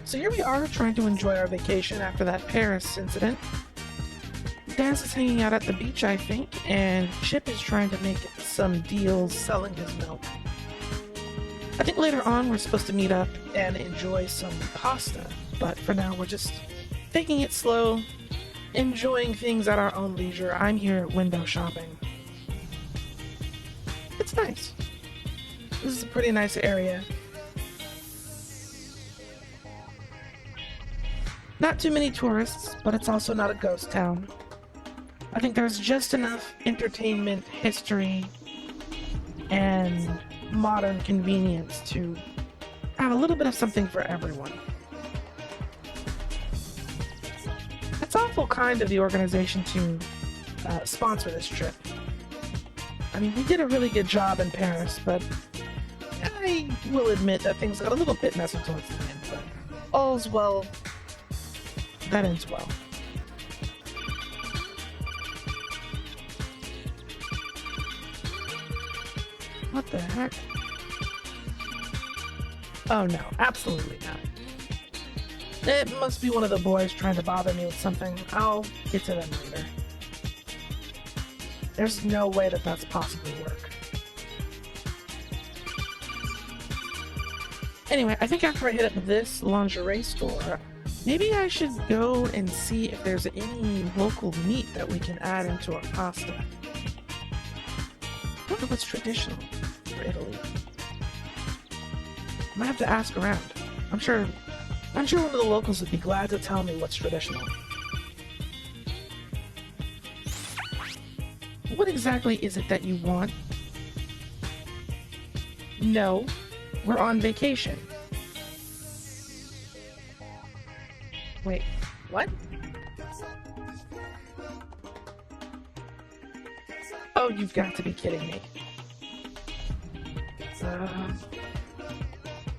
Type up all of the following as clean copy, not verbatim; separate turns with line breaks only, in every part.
So here we are trying to enjoy our vacation after that Paris incident. Daz is hanging out at the beach, I think, and Chip is trying to make some deals selling his milk. I think later on we're supposed to meet up and enjoy some pasta, but for now we're just taking it slow, enjoying things at our own leisure. I'm here window shopping. It's nice. This is a pretty nice area. Not too many tourists, but it's also not a ghost town. I think there's just enough entertainment, history, and modern convenience to have a little bit of something for everyone. It's awful kind of the organization to sponsor this trip. I mean, we did a really good job in Paris, but I will admit that things got a little bit messy towards the end, but all's well that ends well. What the heck? Oh no, absolutely not. It must be one of the boys trying to bother me with something. I'll get to them later. There's no way that that's possibly work. Anyway, I think after I hit up this lingerie store, maybe I should go and see if there's any local meat that we can add into our pasta. I wonder what's traditional for Italy. I might have to ask around. I'm sure one of the locals would be glad to tell me what's traditional. What exactly is it that you want? No, we're on vacation. Wait, what? Oh, you've got to be kidding me.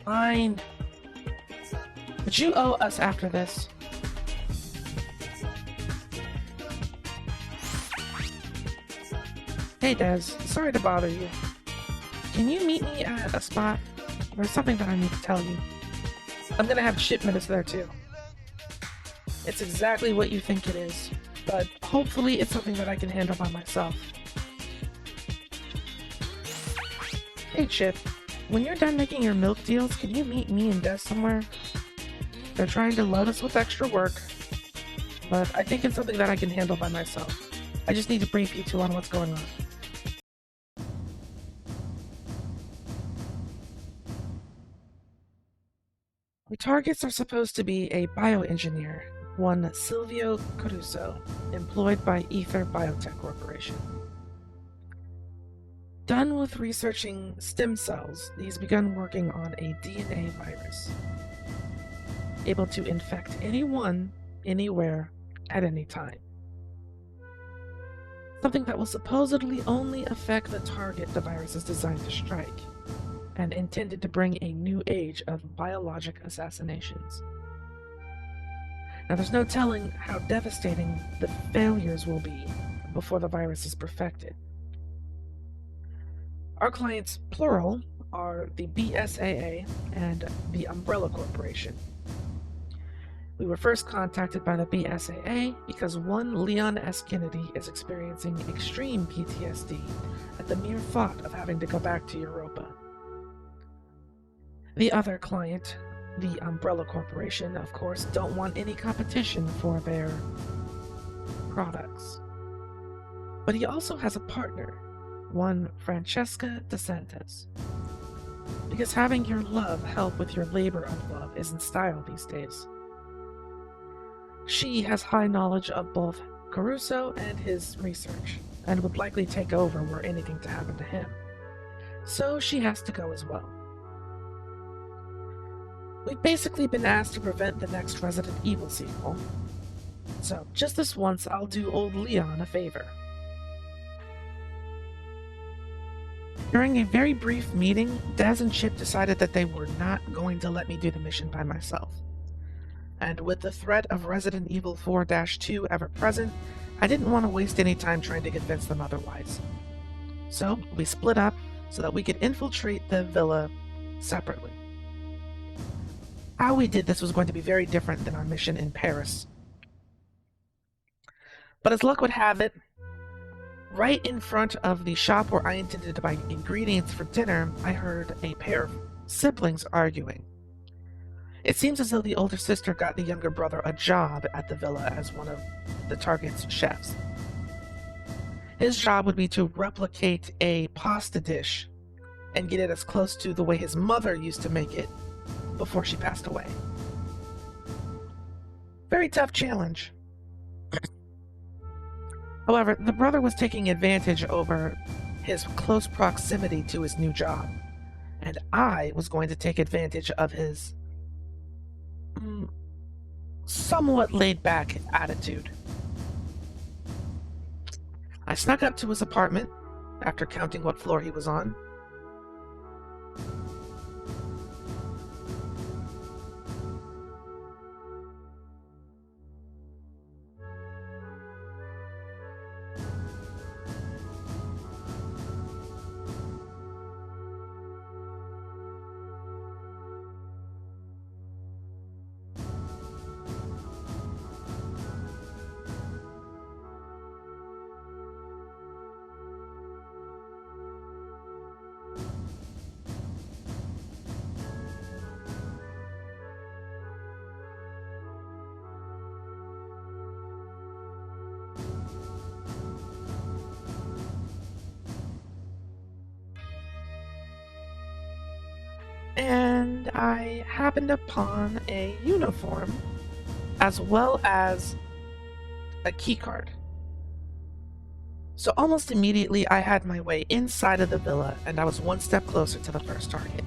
Fine. But you owe us after this. Hey Des, sorry to bother you. Can you meet me at a spot? There's something that I need to tell you. I'm gonna have shipments there too. It's exactly what you think it is, but hopefully it's something that I can handle by myself. Hey Chip, when you're done making your milk deals, can you meet me and Des somewhere? They're trying to load us with extra work, but I think it's something that I can handle by myself. I just need to brief you two on what's going on. The targets are supposed to be a bioengineer, one Silvio Caruso, employed by Ether Biotech Corporation. Done with researching stem cells, he's begun working on a DNA virus, able to infect anyone, anywhere, at any time. Something that will supposedly only affect the target the virus is designed to strike, and intended to bring a new age of biologic assassinations. Now, there's no telling how devastating the failures will be before the virus is perfected. Our clients, plural, are the BSAA and the Umbrella Corporation. We were first contacted by the BSAA because one Leon S. Kennedy is experiencing extreme PTSD at the mere thought of having to go back to Europa. The other client, the Umbrella Corporation, of course, don't want any competition for their products. But he also has a partner, one Francesca DeSantis. Because having your love help with your labor of love is in style these days. She has high knowledge of both Caruso and his research, and would likely take over were anything to happen to him. So she has to go as well. We've basically been asked to prevent the next Resident Evil sequel. So, just this once, I'll do old Leon a favor. During a very brief meeting, Daz and Chip decided that they were not going to let me do the mission by myself. And with the threat of Resident Evil 4-2 ever present, I didn't want to waste any time trying to convince them otherwise. So, we split up so that we could infiltrate the villa separately. How we did this was going to be very different than our mission in Paris. But as luck would have it, right in front of the shop where I intended to buy ingredients for dinner, I heard a pair of siblings arguing. It seems as though the older sister got the younger brother a job at the villa as one of the target's chefs. His job would be to replicate a pasta dish and get it as close to the way his mother used to make it before she passed away. Very tough challenge. However, the brother was taking advantage over his close proximity to his new job, and I was going to take advantage of his somewhat laid-back attitude. I snuck up to his apartment after counting what floor he was on. And I happened upon a uniform as well as a keycard. So almost immediately I had my way inside of the villa and I was one step closer to the first target.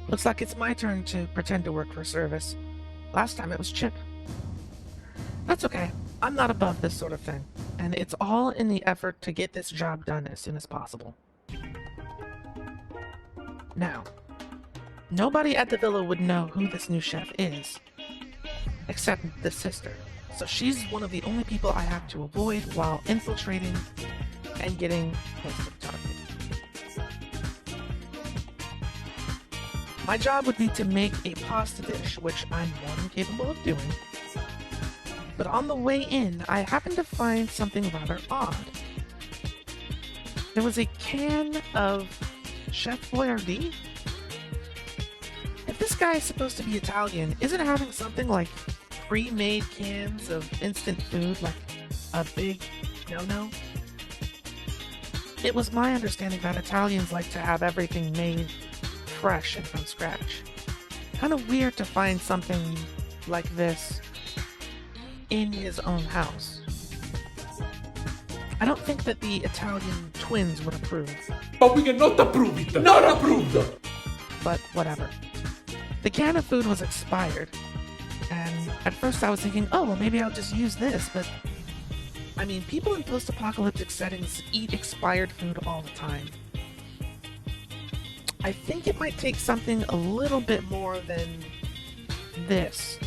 Looks like it's my turn to pretend to work for service. Last time it was Chip. That's okay. I'm not above this sort of thing, and it's all in the effort to get this job done as soon as possible. Now, nobody at the villa would know who this new chef is, except the sister. So she's one of the only people I have to avoid while infiltrating and getting close to the target. My job would be to make a pasta dish, which I'm more than capable of doing. But on the way in, I happened to find something rather odd. There was a can of Chef Boyardee? If this guy is supposed to be Italian, isn't having something like pre-made cans of instant food like a big no-no? It was my understanding that Italians like to have everything made fresh and from scratch. Kind of weird to find something like this in his own house. I don't think that the Italian twins would approve.
But we cannot approve it! Not approved!
But whatever. The can of food was expired, and at first I was thinking, oh, well maybe I'll just use this, but I mean, people in post-apocalyptic settings eat expired food all the time. I think it might take something a little bit more than this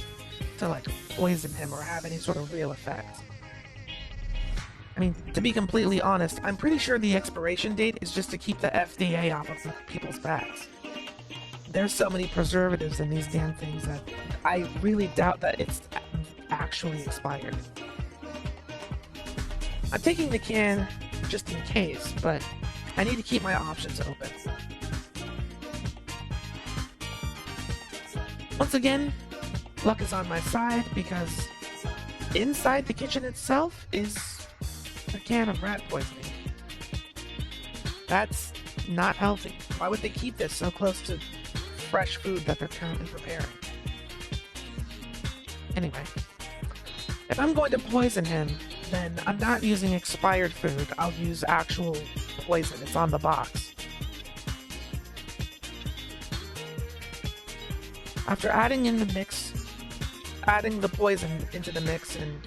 to like poison him or have any sort of real effect. I mean, to be completely honest, I'm pretty sure the expiration date is just to keep the FDA off of people's backs. There's so many preservatives in these damn things that I really doubt that it's actually expired. I'm taking the can just in case, but I need to keep my options open. Once again, luck is on my side because inside the kitchen itself is a can of rat poisoning. That's not healthy. Why would they keep this so close to fresh food that they're currently preparing? Anyway, if I'm going to poison him, then I'm not using expired food. I'll use actual poison. It's on the box. After adding the poison into the mix and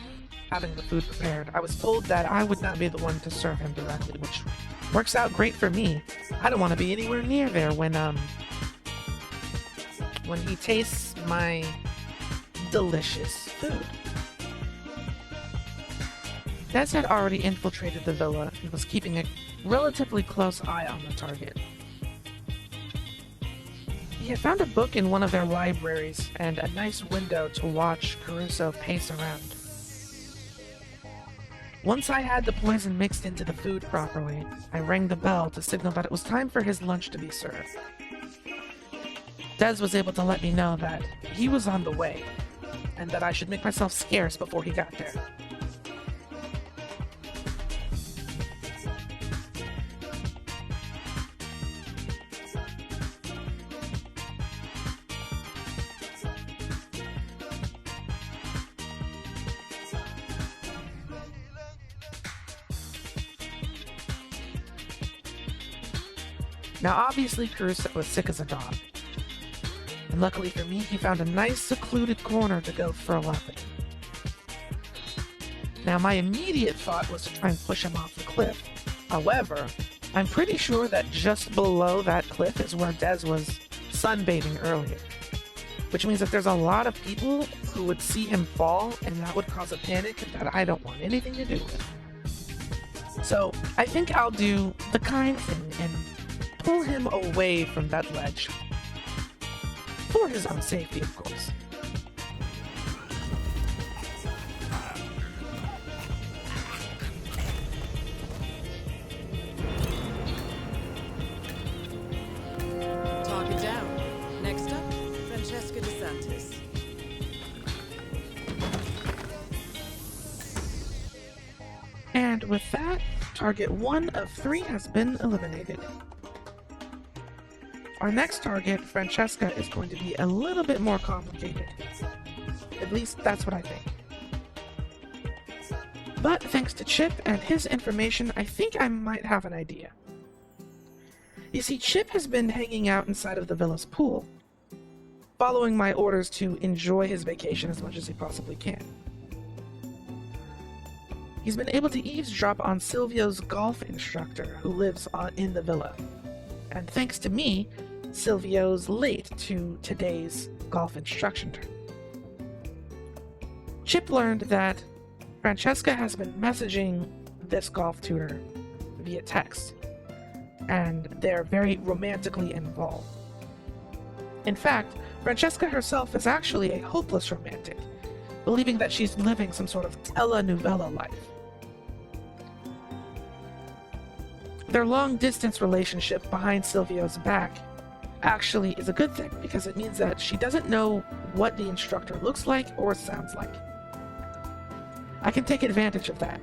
having the food prepared, I was told that I would not be the one to serve him directly, which works out great for me. I don't want to be anywhere near there when he tastes my delicious food. Des had already infiltrated the villa and was keeping a relatively close eye on the target. He had found a book in one of their libraries and a nice window to watch Caruso pace around. Once I had the poison mixed into the food properly, I rang the bell to signal that it was time for his lunch to be served. Des was able to let me know that he was on the way, and that I should make myself scarce before he got there. Now obviously Caruso was sick as a dog, and luckily for me he found a nice secluded corner to go furl up in. Now my immediate thought was to try and push him off the cliff. However, I'm pretty sure that just below that cliff is where Des was sunbathing earlier, which means that there's a lot of people who would see him fall, and that would cause a panic that I don't want anything to do with. So I think I'll do the kind thing and pull him away from that ledge. For his own safety, of course.
Target down. Next up, Francesca DeSantis.
And with that, target 1 of 3 has been eliminated. Our next target, Francesca, is going to be a little bit more complicated. At least that's what I think. But thanks to Chip and his information, I think I might have an idea. You see, Chip has been hanging out inside of the villa's pool, following my orders to enjoy his vacation as much as he possibly can. He's been able to eavesdrop on Silvio's golf instructor, who lives in the villa. And thanks to me, Silvio's late to today's golf instruction turn. Chip learned that Francesca has been messaging this golf tutor via text, and they're very romantically involved. In fact, Francesca herself is actually a hopeless romantic, believing that she's living some sort of telenovela life. Their long-distance relationship behind Silvio's back actually is a good thing, because it means that she doesn't know what the instructor looks like or sounds like. I can take advantage of that.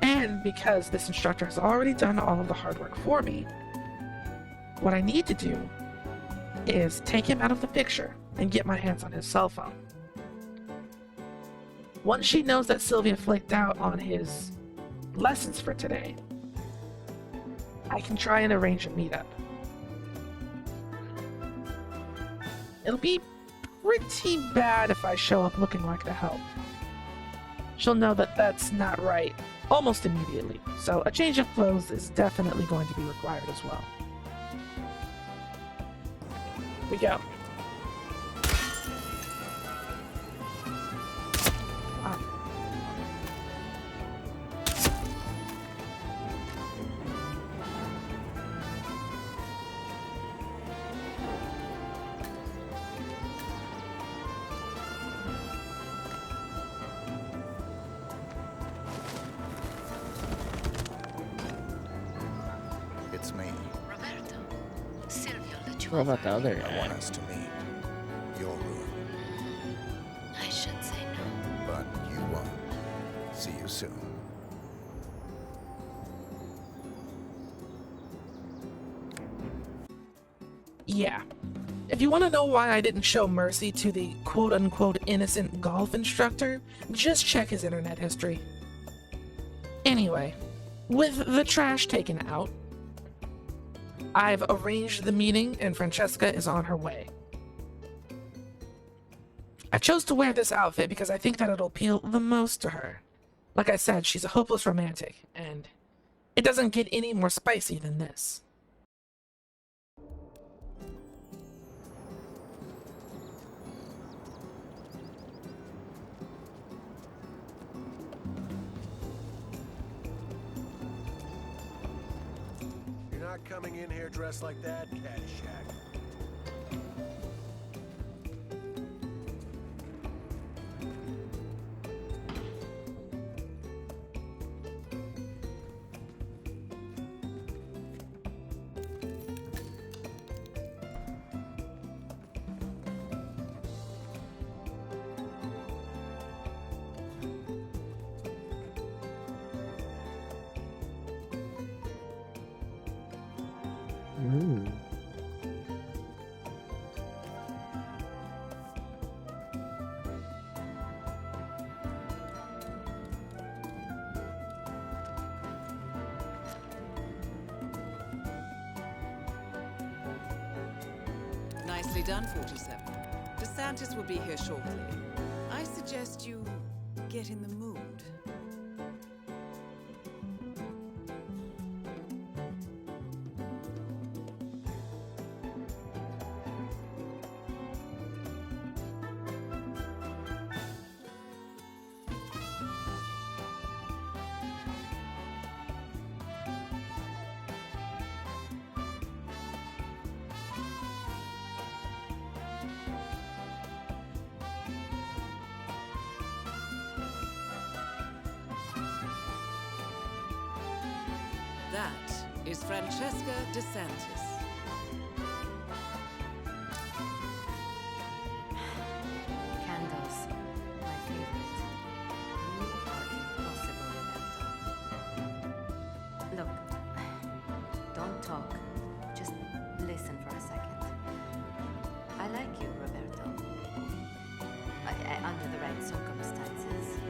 And because this instructor has already done all of the hard work for me, what I need to do is take him out of the picture and get my hands on his cell phone. Once she knows that Silvia flaked out on his lessons for today, I can try and arrange a meetup. It'll be pretty bad if I show up looking like the help. She'll know that that's not right almost immediately, so a change of clothes is definitely going to be required as well. We go.
It's me.
Roberto, Silvio let you
What about the other
I
guy?
want us to meet. You're rude,
I should say no.
but you won't. See you soon.
Yeah. If you want to know why I didn't show mercy to the quote-unquote innocent golf instructor, just check his internet history. Anyway, with the trash taken out, I've arranged the meeting and Francesca is on her way. I chose to wear this outfit because I think that it'll appeal the most to her. Like I said, she's a hopeless romantic, and it doesn't get any more spicy than this.
You're not coming in here dressed like that, Caddyshack.
Nicely done, 47. DeSantis will be here shortly. I suggest you get in the mood. That is Francesca DeSantis.
Candles, my favorite. You are impossible, Roberto. Look, don't talk. Just listen for a second. I like you, Roberto. Under the right circumstances.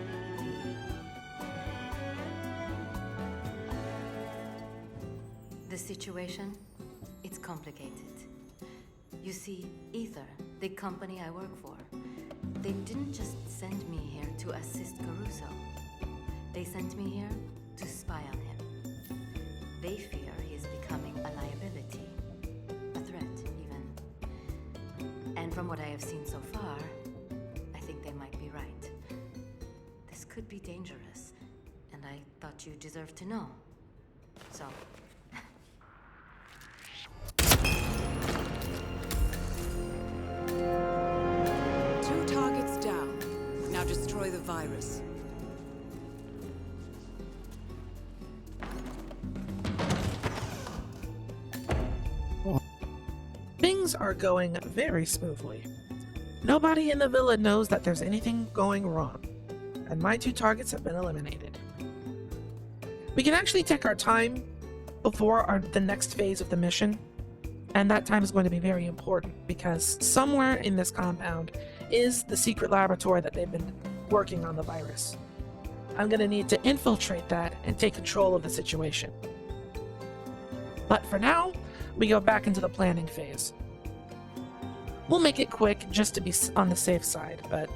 The situation, it's complicated. You see, Ether, the company I work for, they didn't just send me here to assist Caruso. They sent me here to spy on him. They fear he is becoming a liability, a threat even. And from what I have seen so far, I think they might be right. This could be dangerous, and I thought you deserved to know. So...
Targets down. Now destroy the virus.
Things are going very smoothly. Nobody in the villa knows that there's anything going wrong, and my 2 targets have been eliminated. We can actually take our time before the next phase of the mission, and that time is going to be very important because somewhere in this compound is the secret laboratory that they've been working on the virus. I'm going to need to infiltrate that and take control of the situation. But for now, we go back into the planning phase. We'll make it quick just to be on the safe side, but